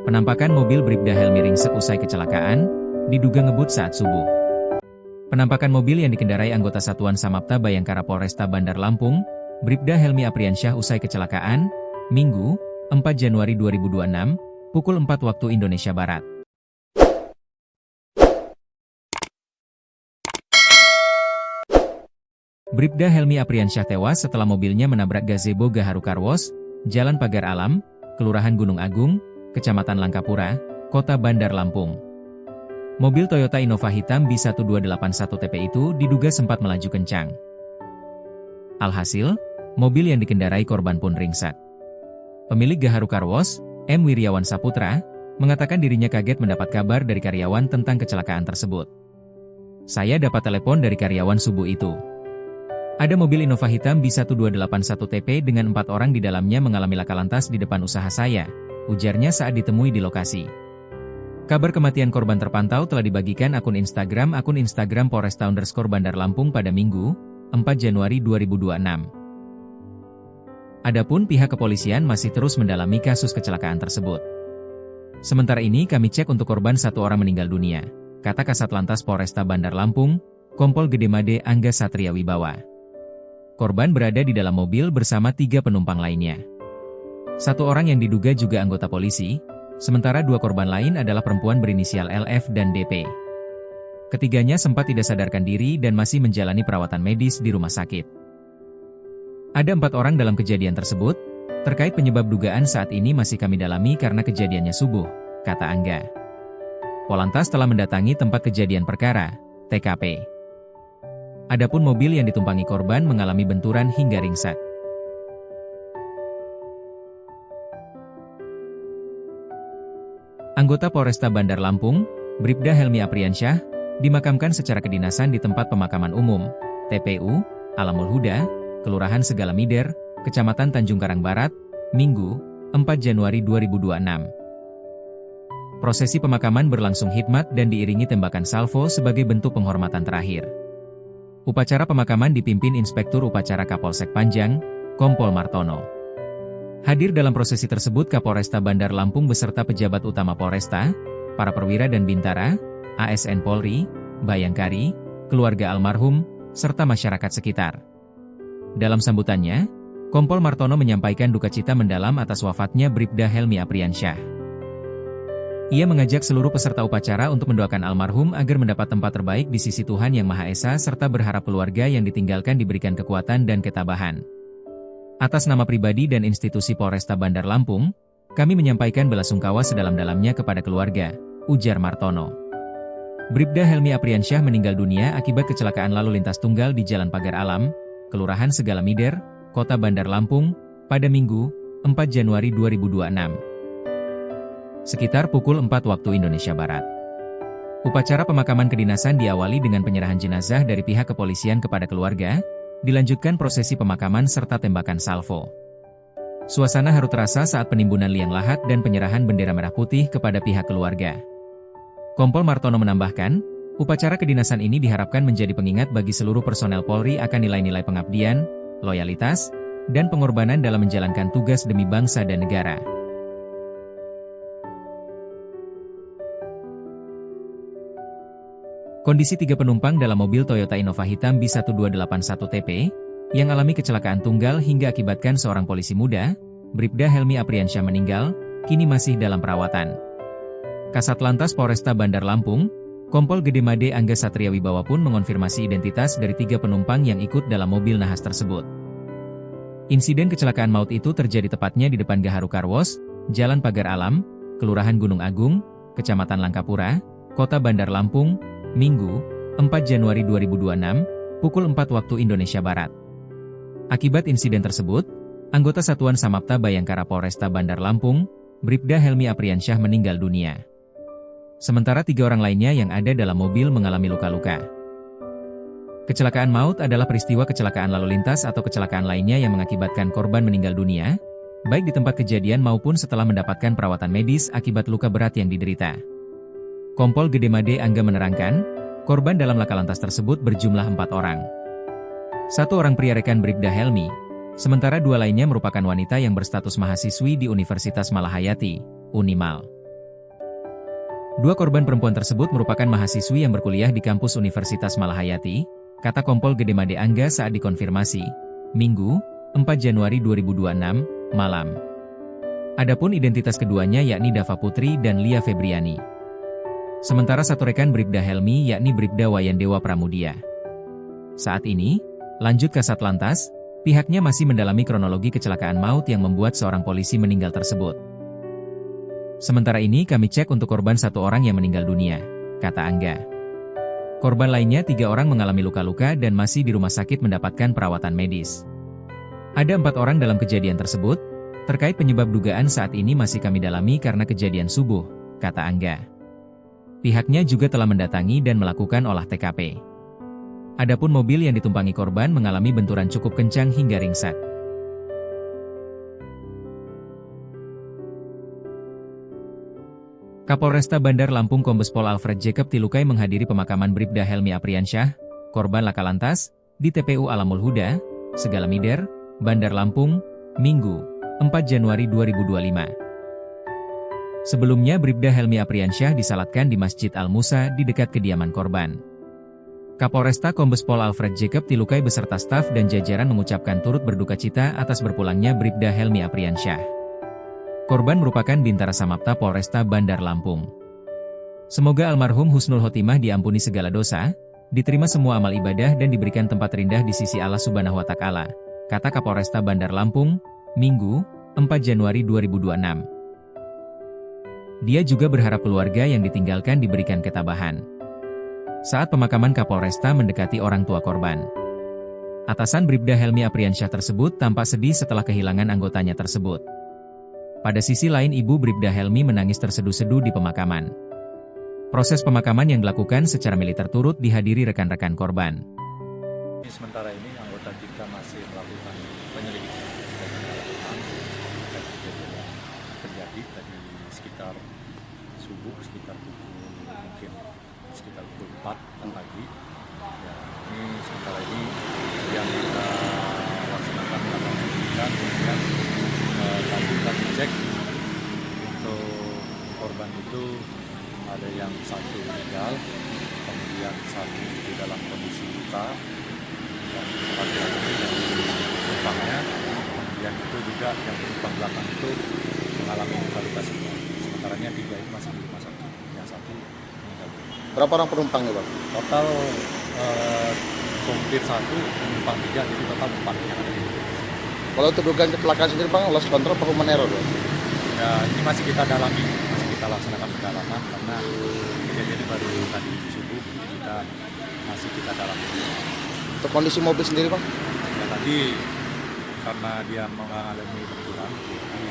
Penampakan mobil Bribda Helmi ringsek usai kecelakaan, diduga ngebut saat subuh. Penampakan mobil yang dikendarai anggota Satuan Samapta Bayangkara Polresta Bandar Lampung, Bribda Helmi Apriansyah usai kecelakaan, Minggu, 4 Januari 2026, pukul 4 waktu Indonesia Barat. Bribda Helmi Apriansyah tewas setelah mobilnya menabrak gazebo Gaharu Car Wash, Jalan Pagar Alam, Kelurahan Gunung Agung, Kecamatan Langkapura, Kota Bandar Lampung. Mobil Toyota Innova hitam B1281TP itu diduga sempat melaju kencang. Alhasil, mobil yang dikendarai korban pun ringsek. Pemilik Gaharu Car Wash, M. Wiryawan Saputra, mengatakan dirinya kaget mendapat kabar dari karyawan tentang kecelakaan tersebut. Saya dapat telepon dari karyawan subuh itu. Ada mobil Innova hitam B1281TP dengan 4 orang di dalamnya mengalami laka lantas di depan usaha saya, ujarnya saat ditemui di lokasi. Kabar kematian korban terpantau telah dibagikan akun Instagram Polresta_Bandar Lampung pada Minggu, 4 Januari 2026. Adapun pihak kepolisian masih terus mendalami kasus kecelakaan tersebut. Sementara ini kami cek untuk korban 1 orang meninggal dunia, kata Kasat Lantas Polresta Bandar Lampung, Kompol Gedemade Angga Satria Wibawa. Korban berada di dalam mobil bersama 3 penumpang lainnya. 1 orang yang diduga juga anggota polisi, sementara 2 korban lain adalah perempuan berinisial LF dan DP. Ketiganya sempat tidak sadarkan diri dan masih menjalani perawatan medis di rumah sakit. Ada 4 orang dalam kejadian tersebut, terkait penyebab dugaan saat ini masih kami dalami karena kejadiannya subuh, kata Angga. Polantas telah mendatangi tempat kejadian perkara, TKP. Adapun mobil yang ditumpangi korban mengalami benturan hingga ringsek. Anggota Polresta Bandar Lampung, Bribda Helmi Apriansyah, dimakamkan secara kedinasan di tempat pemakaman umum, TPU, Alamul Huda, Kelurahan Segala Mider, Kecamatan Tanjung Karang Barat, Minggu, 4 Januari 2026. Prosesi pemakaman berlangsung hikmat dan diiringi tembakan salvo sebagai bentuk penghormatan terakhir. Upacara pemakaman dipimpin Inspektur Upacara Kapolsek Panjang, Kompol Martono. Hadir dalam prosesi tersebut Kapolresta Bandar Lampung beserta pejabat utama Polresta, para perwira dan bintara, ASN Polri, Bayangkari, keluarga almarhum, serta masyarakat sekitar. Dalam sambutannya, Kompol Martono menyampaikan duka cita mendalam atas wafatnya Bribda Helmi Apriansyah. Ia mengajak seluruh peserta upacara untuk mendoakan almarhum agar mendapat tempat terbaik di sisi Tuhan Yang Maha Esa serta berharap keluarga yang ditinggalkan diberikan kekuatan dan ketabahan. Atas nama pribadi dan institusi Polresta Bandar Lampung, kami menyampaikan belasungkawa sedalam-dalamnya kepada keluarga, ujar Martono. Bribda Helmi Apriansyah meninggal dunia akibat kecelakaan lalu lintas tunggal di Jalan Pagar Alam, Kelurahan Segala Mider, Kota Bandar Lampung, pada Minggu, 4 Januari 2026. Sekitar pukul 4 waktu Indonesia Barat. Upacara pemakaman kedinasan diawali dengan penyerahan jenazah dari pihak kepolisian kepada keluarga, dilanjutkan prosesi pemakaman serta tembakan salvo. Suasana haru terasa saat penimbunan liang lahat dan penyerahan bendera merah putih kepada pihak keluarga. Kompol Martono menambahkan, upacara kedinasan ini diharapkan menjadi pengingat bagi seluruh personel Polri akan nilai-nilai pengabdian, loyalitas, dan pengorbanan dalam menjalankan tugas demi bangsa dan negara. Kondisi 3 penumpang dalam mobil Toyota Innova hitam B1281TP, yang alami kecelakaan tunggal hingga akibatkan seorang polisi muda, Bribda Helmi Apriansyah meninggal, kini masih dalam perawatan. Kasat Lantas Polresta Bandar Lampung, Kompol Gedemade Angga Satria Wibawa pun mengonfirmasi identitas dari 3 penumpang yang ikut dalam mobil nahas tersebut. Insiden kecelakaan maut itu terjadi tepatnya di depan Gaharu Car Wash, Jalan Pagar Alam, Kelurahan Gunung Agung, Kecamatan Langkapura, Kota Bandar Lampung, Minggu, 4 Januari 2026, pukul 4 waktu Indonesia Barat. Akibat insiden tersebut, anggota Satuan Samapta Bayangkara Polresta Bandar Lampung, Bribda Helmi Apriansyah meninggal dunia. Sementara 3 orang lainnya yang ada dalam mobil mengalami luka-luka. Kecelakaan maut adalah peristiwa kecelakaan lalu lintas atau kecelakaan lainnya yang mengakibatkan korban meninggal dunia, baik di tempat kejadian maupun setelah mendapatkan perawatan medis akibat luka berat yang diderita. Kompol Gedemade Angga menerangkan, korban dalam laka lantas tersebut berjumlah 4 orang. 1 orang pria rekan Bribda Helmi, sementara 2 lainnya merupakan wanita yang berstatus mahasiswi di Universitas Malahayati, Unimal. Dua korban perempuan tersebut merupakan mahasiswi yang berkuliah di kampus Universitas Malahayati, kata Kompol Gede Made Angga saat dikonfirmasi, Minggu, 4 Januari 2026, malam. Adapun identitas keduanya yakni Dava Putri dan Lia Febriani. Sementara satu rekan Bribda Helmi yakni Bribda Wayandewa Pramudia. Saat ini, lanjut ke Satlantas, pihaknya masih mendalami kronologi kecelakaan maut yang membuat seorang polisi meninggal tersebut. Sementara ini kami cek untuk korban satu orang yang meninggal dunia, kata Angga. Korban lainnya 3 orang mengalami luka-luka dan masih di rumah sakit mendapatkan perawatan medis. Ada 4 orang dalam kejadian tersebut, terkait penyebab dugaan saat ini masih kami dalami karena kejadian subuh, kata Angga. Pihaknya juga telah mendatangi dan melakukan olah TKP. Adapun mobil yang ditumpangi korban mengalami benturan cukup kencang hingga ringsek. Kapolresta Bandar Lampung Kombes Pol Alfred Jacob Tilukai menghadiri pemakaman Bribda Helmi Apriansyah, korban laka lantas, di TPU Alamul Huda, Segalamider, Bandar Lampung, Minggu, 4 Januari 2025. Sebelumnya Bribda Helmi Apriansyah disalatkan di Masjid Al-Musa di dekat kediaman korban. Kapolresta Kombes Pol Alfred Jacob Tilukai beserta staf dan jajaran mengucapkan turut berduka cita atas berpulangnya Bribda Helmi Apriansyah. Korban merupakan Bintara Samapta Polresta Bandar Lampung. Semoga almarhum Husnul Khotimah diampuni segala dosa, diterima semua amal ibadah dan diberikan tempat terindah di sisi Allah Subhanahu wa Ta'ala, kata Kapolresta Bandar Lampung, Minggu, 4 Januari 2026. Dia juga berharap keluarga yang ditinggalkan diberikan ketabahan. Saat pemakaman Kapolresta mendekati orang tua korban, atasan Bribda Helmi Apriansyah tersebut tampak sedih setelah kehilangan anggotanya tersebut. Pada sisi lain Ibu Bribda Helmi menangis terseduh-seduh di pemakaman. Proses pemakaman yang dilakukan secara militer turut dihadiri rekan-rekan korban. Sementara ini anggota kita masih melakukan penyelidikan terjadi tadi sekitar subuh, sekitar pukul 4 dan pagi. Ya, ini sementara ini yang kita laksanakan adalah penyelidikan, kemudian tadi kita cek untuk korban itu ada yang satu meninggal, kemudian satu di dalam kondisi luka, dan ada yang penumpangnya, kemudian itu juga yang penumpang belakang itu mengalami luka-luka semua. Sementaranya 3 ini masih di rumah sakit, yang satu meninggal. Berapa orang penumpangnya, Bang? Total sopir 1, penumpang 3, jadi total 4 yang ada di. Kalau untuk dugaan kecelakaan sendiri, Bang, loss control apa human error, Bang? Ya, ini masih kita dalami, masih kita laksanakan pendalaman karena kejadian ini baru tadi subuh, jadi masih kita dalami. Untuk kondisi mobil sendiri, Bang? Ya tadi karena dia mengalami benturan, jadi